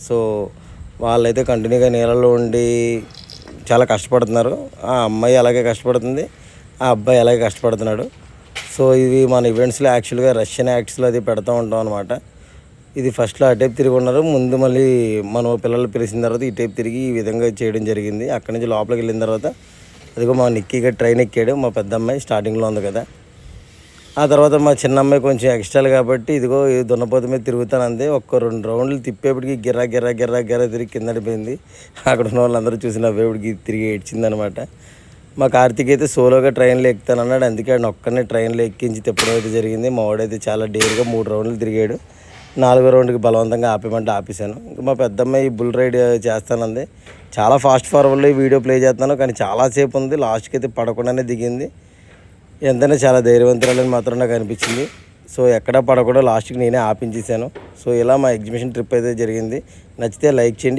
So వాళ్ళైతే కంటిన్యూగా నీళ్ళలో ఉండి చాలా కష్టపడుతున్నారు. ఆ అమ్మాయి అలాగే కష్టపడుతుంది, ఆ అబ్బాయి అలాగే కష్టపడుతున్నాడు. సో ఇవి మన ఈవెంట్స్లో యాక్చువల్గా రష్యన్ యాక్ట్స్లో అది పెడతా ఉంటాం అనమాట. ఇది ఫస్ట్లో ఆ టైప్ తిరిగి ఉన్నారు, ముందు మళ్ళీ మనం పిల్లలు పిలిచిన తర్వాత ఈ టైప్ తిరిగి ఈ విధంగా చేయడం జరిగింది. అక్కడి నుంచి లోపలికి వెళ్ళిన తర్వాత అదిగో మా నిక్కీగా ట్రైన్ ఎక్కాడు, మా పెద్ద అమ్మాయి స్టార్టింగ్లో ఉంది కదా. ఆ తర్వాత మా చిన్న అమ్మాయి కొంచెం ఎక్స్ట్రాలు కాబట్టి ఇదిగో ఈ దున్నపోత మీద తిరుగుతానంది. ఒక్క 2 రౌండ్లు తిప్పేపటికి గిర్రా గిర్రా గిర్రా గిర్రా తిరిగి కింద పడిపోయింది. అక్కడ ఉన్న వాళ్ళందరూ చూసి నవ్వేపటికి తిరిగి ఏడ్చిందనమాట. మా కార్తీక్ అయితే సోలోగా ట్రైన్లో ఎక్కుతానన్నాడు, అందుకే ఆయన ఒక్కనే ట్రైన్లో ఎక్కించి తిప్పడం అయితే జరిగింది. మా వాడైతే చాలా డేర్గా 3 రౌండ్లు తిరిగాడు. 4వ రౌండ్కి బలవంతంగా ఆపేమంటే ఆపేశాను. ఇంకా మా పెద్దమ్మాయి బుల్ రైడ్ చేస్తానంది. చాలా ఫాస్ట్ ఫార్వర్డ్లో ఈ వీడియో ప్లే చేస్తున్నాను, కానీ చాలాసేపు ఉంది. లాస్ట్కి అయితే పడకుండానే దిగింది. ఎంతైనా చాలా ధైర్యవంతురాలని మాత్రం నాకు అనిపించింది. సో ఎక్కడా పడకుండా లాస్ట్కి నేనే ఆపించేశాను. సో ఇలా మా ఎగ్జిబిషన్ ట్రిప్ అయితే జరిగింది. నచ్చితే లైక్ చేయండి.